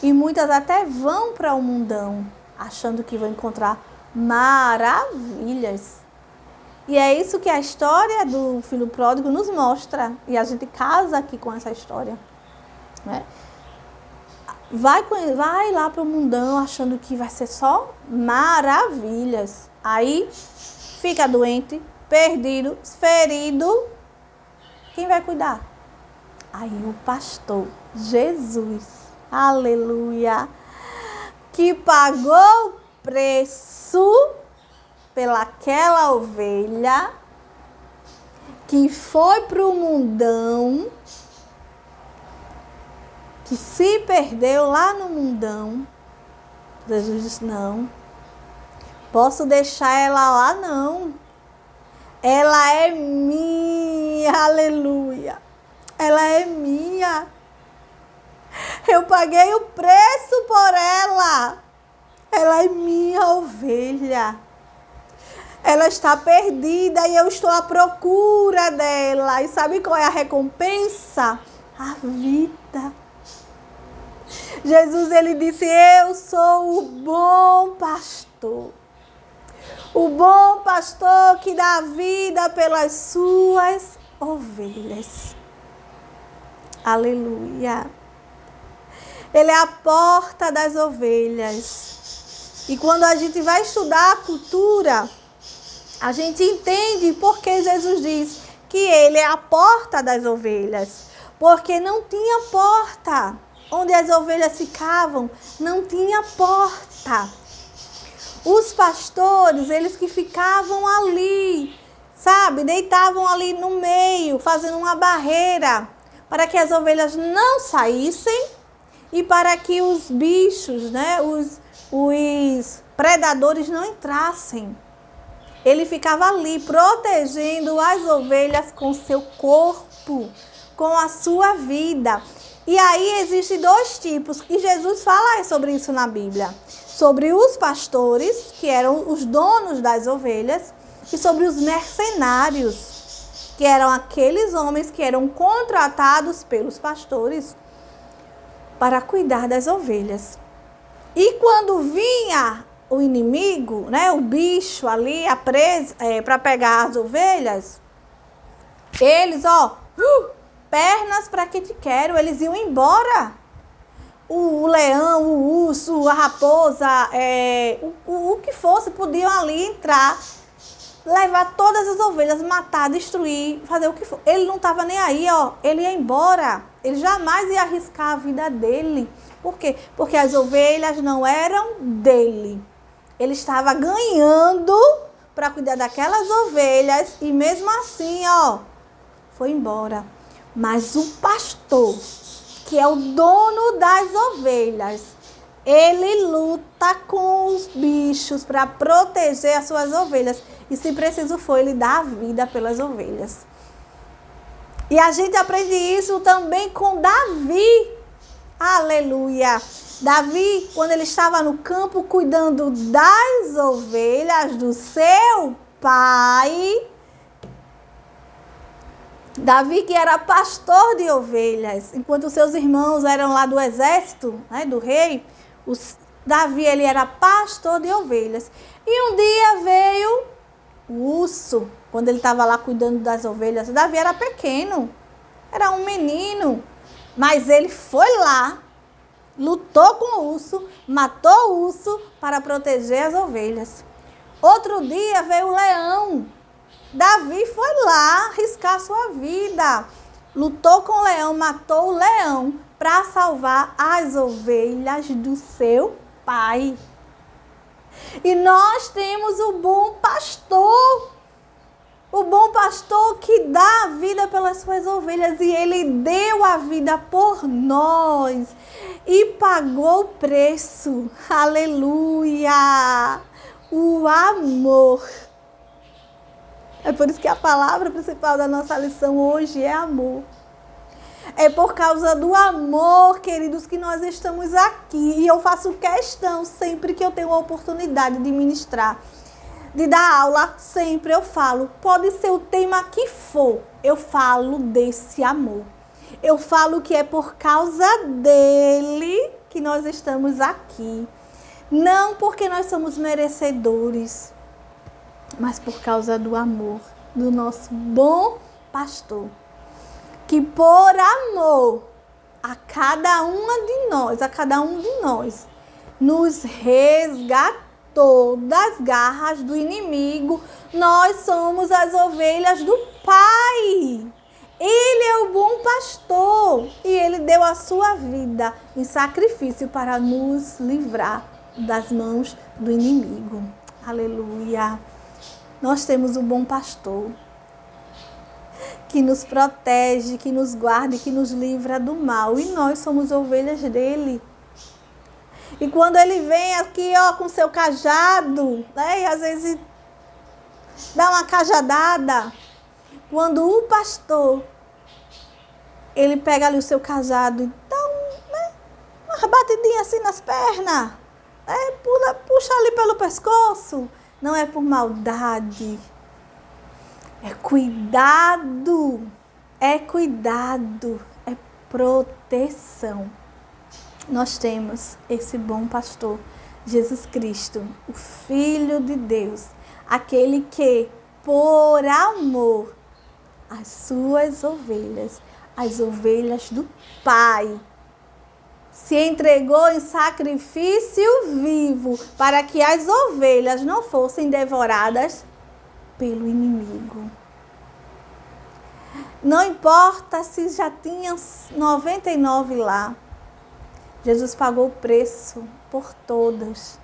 E muitas até vão para o mundão, achando que vão encontrar maravilhas. E é isso que a história do filho pródigo nos mostra. E a gente casa aqui com essa história. Né? Vai lá para o mundão achando que vai ser só maravilhas. Aí fica doente, perdido, ferido. Quem vai cuidar? Aí o pastor, Jesus, aleluia, que pagou o preço pelaquela ovelha, que foi para o mundão, que se perdeu lá no mundão. Jesus disse, não, posso deixar ela lá não. Ela é minha, aleluia. Ela é minha. Eu paguei o preço por ela. Ela é minha ovelha. Ela está perdida e eu estou à procura dela. E sabe qual é a recompensa? A vida. Jesus, ele disse, eu sou o bom pastor. O bom pastor que dá vida pelas suas ovelhas. Aleluia. Ele é a porta das ovelhas. E quando a gente vai estudar a cultura, a gente entende por que Jesus diz que ele é a porta das ovelhas. Porque não tinha porta. Onde as ovelhas ficavam, não tinha porta. Os pastores, eles que ficavam ali, sabe, deitavam ali no meio, fazendo uma barreira, para que as ovelhas não saíssem e para que os bichos, né, os predadores não entrassem. Ele ficava ali, protegendo as ovelhas com seu corpo, com a sua vida. E aí existem dois tipos, e Jesus fala sobre isso na Bíblia. Sobre os pastores, que eram os donos das ovelhas, e sobre os mercenários, que eram aqueles homens que eram contratados pelos pastores para cuidar das ovelhas. E quando vinha o inimigo, né, o bicho ali, para pegar as ovelhas, eles, pernas para que te quero, eles iam embora. O leão, o urso, a raposa, o que fosse, podiam ali entrar, levar todas as ovelhas, matar, destruir, fazer o que for. Ele não estava nem aí, ele ia embora. Ele jamais ia arriscar a vida dele. Por quê? Porque as ovelhas não eram dele. Ele estava ganhando para cuidar daquelas ovelhas e mesmo assim, foi embora. Mas o pastor, que é o dono das ovelhas, ele luta com os bichos para proteger as suas ovelhas. E se preciso for, ele dá a vida pelas ovelhas. E a gente aprende isso também com Davi. Aleluia! Davi, quando ele estava no campo cuidando das ovelhas do seu pai, Davi, que era pastor de ovelhas, enquanto seus irmãos eram lá do exército, né, do rei, Davi, ele era pastor de ovelhas. E um dia veio o urso, quando ele estava lá cuidando das ovelhas. Davi era pequeno, era um menino, mas ele foi lá, lutou com o urso, matou o urso para proteger as ovelhas. Outro dia veio o leão. Davi foi lá arriscar sua vida. Lutou com o leão, matou o leão para salvar as ovelhas do seu pai. E nós temos o bom pastor. O bom pastor que dá a vida pelas suas ovelhas. E ele deu a vida por nós. E pagou o preço. Aleluia! O amor. É por isso que a palavra principal da nossa lição hoje é amor. É por causa do amor, queridos, que nós estamos aqui. E eu faço questão, sempre que eu tenho a oportunidade de ministrar, de dar aula, sempre eu falo. Pode ser o tema que for, eu falo desse amor. Eu falo que é por causa dele que nós estamos aqui. Não porque nós somos merecedores, mas por causa do amor do nosso bom pastor, que por amor a cada um de nós, nos resgatou das garras do inimigo. Nós somos as ovelhas do Pai. Ele é o bom pastor e ele deu a sua vida em sacrifício para nos livrar das mãos do inimigo. Aleluia. Nós temos o bom pastor que nos protege, que nos guarda e que nos livra do mal. E nós somos ovelhas dele. E quando ele vem aqui, ó, com seu cajado, né? E às vezes dá uma cajadada. Quando o pastor, ele pega ali o seu cajado e dá uma batidinha assim nas pernas, puxa ali pelo pescoço, não é por maldade, é cuidado, é proteção. Nós temos esse bom pastor, Jesus Cristo, o Filho de Deus, aquele que, por amor às suas ovelhas, as ovelhas do Pai, se entregou em sacrifício vivo para que as ovelhas não fossem devoradas pelo inimigo. Não importa se já tinha 99 lá, Jesus pagou o preço por todos,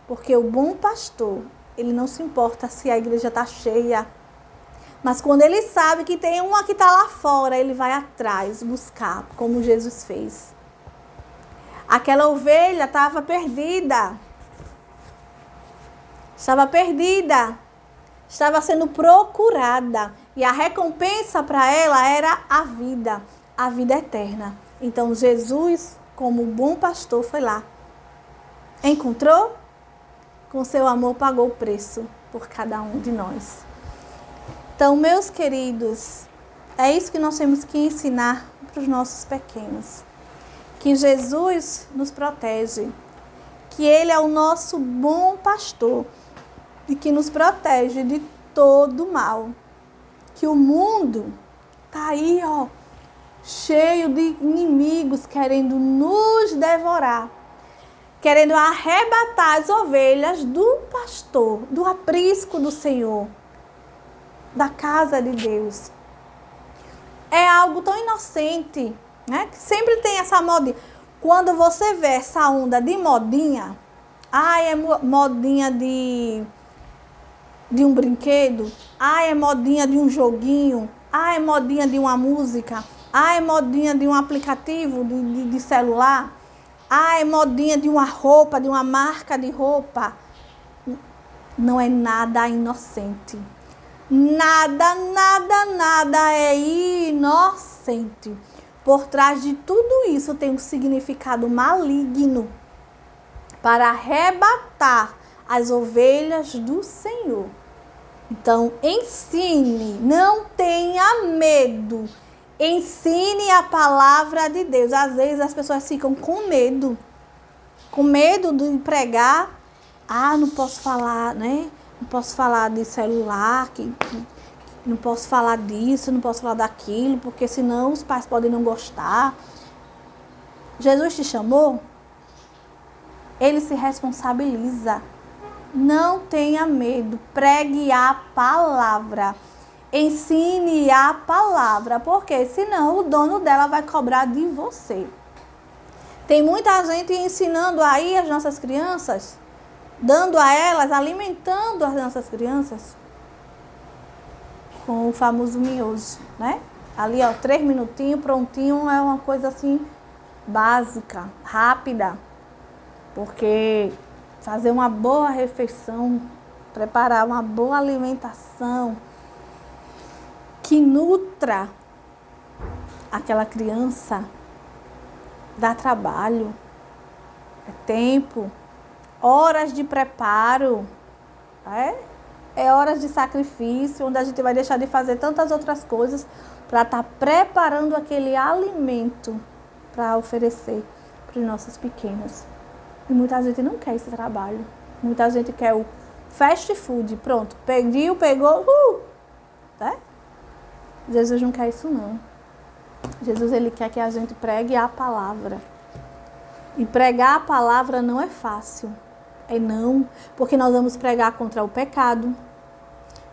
porque o bom pastor, ele não se importa se a igreja está cheia, mas quando ele sabe que tem uma que está lá fora, ele vai atrás buscar, como Jesus fez. Aquela ovelha estava perdida, estava sendo procurada, e a recompensa para ela era a vida eterna. Então Jesus, como bom pastor, foi lá, encontrou, com seu amor pagou o preço por cada um de nós. Então, meus queridos, é isso que nós temos que ensinar para os nossos pequenos. Que Jesus nos protege, que Ele é o nosso bom pastor e que nos protege de todo mal. Que o mundo está aí, ó, cheio de inimigos querendo nos devorar, querendo arrebatar as ovelhas do pastor, do aprisco do Senhor, da casa de Deus. É algo tão inocente, né? Que sempre tem essa modinha. Quando você vê essa onda de modinha, é modinha de um brinquedo, é modinha de um joguinho, é modinha de uma música, é modinha de um aplicativo de celular, é modinha de uma roupa, de uma marca de roupa. Não é nada inocente. Nada é inocente. Por trás de tudo isso tem um significado maligno para arrebatar as ovelhas do Senhor. Então, ensine, não tenha medo. Ensine a palavra de Deus. Às vezes as pessoas ficam com medo de pregar. Não posso falar, né? Não posso falar de celular, não posso falar disso, não posso falar daquilo, porque senão os pais podem não gostar. Jesus te chamou, Ele se responsabiliza. Não tenha medo, pregue a palavra, ensine a palavra, porque senão o dono dela vai cobrar de você. Tem muita gente ensinando aí as nossas crianças, dando a elas, alimentando as nossas crianças com o famoso miojo, né? Ali, ó, 3 minutinhos, prontinho, é uma coisa assim básica, rápida. Porque fazer uma boa refeição, preparar uma boa alimentação que nutra aquela criança, dá trabalho, é tempo, horas de preparo, é horas de sacrifício, onde a gente vai deixar de fazer tantas outras coisas para estar preparando aquele alimento para oferecer para os nossos pequenos. E muita gente não quer esse trabalho. Muita gente quer o fast food, pronto, pegou, né? Jesus não quer isso não. Jesus, Ele quer que a gente pregue a palavra. E pregar a palavra não é fácil. Não, porque nós vamos pregar contra o pecado,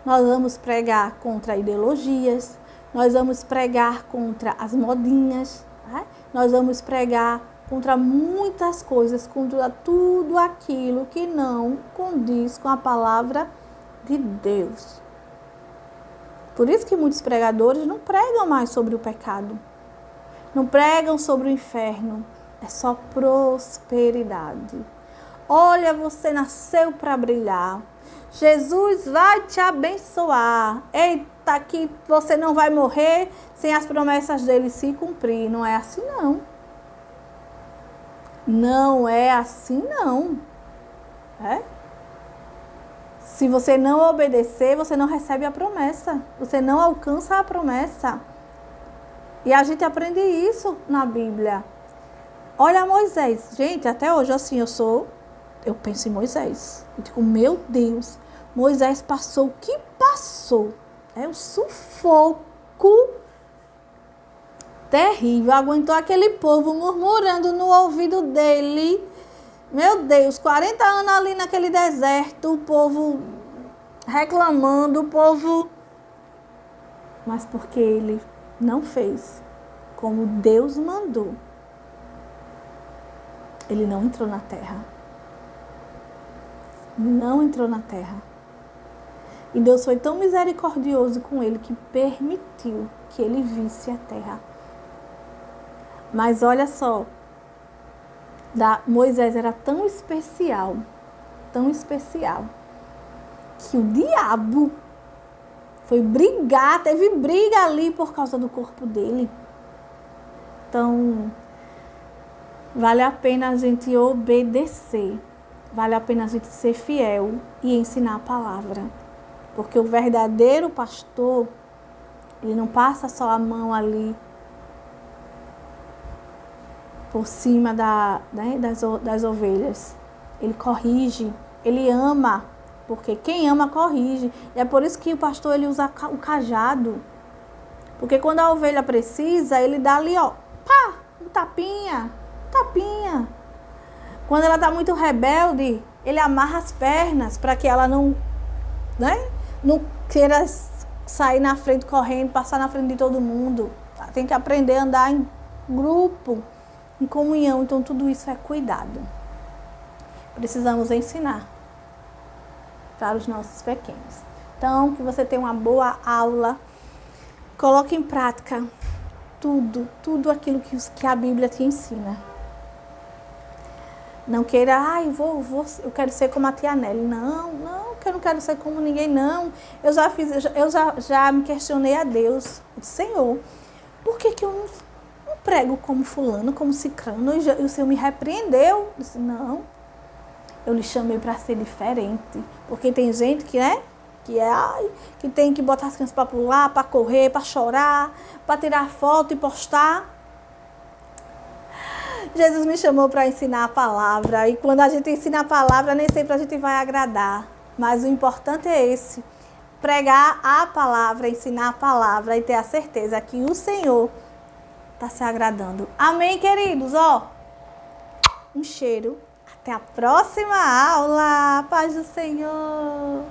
nós vamos pregar contra ideologias, nós vamos pregar contra as modinhas, né? Nós vamos pregar contra muitas coisas, contra tudo aquilo que não condiz com a palavra de Deus. Por isso que muitos pregadores não pregam mais sobre o pecado, não pregam sobre o inferno, é só prosperidade. Olha, você nasceu para brilhar. Jesus vai te abençoar. Eita, que você não vai morrer sem as promessas dele se cumprir. Não é assim, não. Não é assim, não. É? Se você não obedecer, você não recebe a promessa. Você não alcança a promessa. E a gente aprende isso na Bíblia. Olha Moisés. Gente, até hoje assim eu penso em Moisés. Eu digo, meu Deus, Moisés passou o que passou. É um sufoco terrível. Aguentou aquele povo murmurando no ouvido dele. Meu Deus, 40 anos ali naquele deserto, o povo reclamando, o povo... Mas porque ele não fez como Deus mandou, ele não entrou na terra. Não entrou na terra. E Deus foi tão misericordioso com ele que permitiu que ele visse a terra. Mas olha só, Moisés era tão especial, que o diabo foi brigar, teve briga ali por causa do corpo dele. Então, vale a pena a gente obedecer. Vale a pena a gente ser fiel e ensinar a palavra. Porque o verdadeiro pastor, ele não passa só a mão ali por cima das ovelhas. Ele corrige, ele ama. Porque quem ama, corrige. E é por isso que o pastor ele usa o cajado. Porque quando a ovelha precisa, ele dá ali, ó, pá, um tapinha. Quando ela está muito rebelde, ele amarra as pernas para que ela não queira sair na frente correndo, passar na frente de todo mundo. Tem que aprender a andar em grupo, em comunhão. Então, tudo isso é cuidado. Precisamos ensinar para os nossos pequenos. Então, que você tenha uma boa aula. Coloque em prática tudo aquilo que a Bíblia te ensina. Não queira, eu quero ser como a tia Nelly. Não, que eu não quero ser como ninguém, não. Eu já me questionei a Deus. Senhor, por que eu não prego como fulano, como cicrano? E o Senhor me repreendeu. Eu disse, não, eu lhe chamei para ser diferente. Porque tem gente que tem que botar as crianças para pular, para correr, para chorar, para tirar foto e postar. Jesus me chamou para ensinar a palavra. E quando a gente ensina a palavra, nem sempre a gente vai agradar. Mas o importante é esse. Pregar a palavra, ensinar a palavra e ter a certeza que o Senhor está se agradando. Amém, queridos? Um cheiro. Até a próxima aula. Paz do Senhor.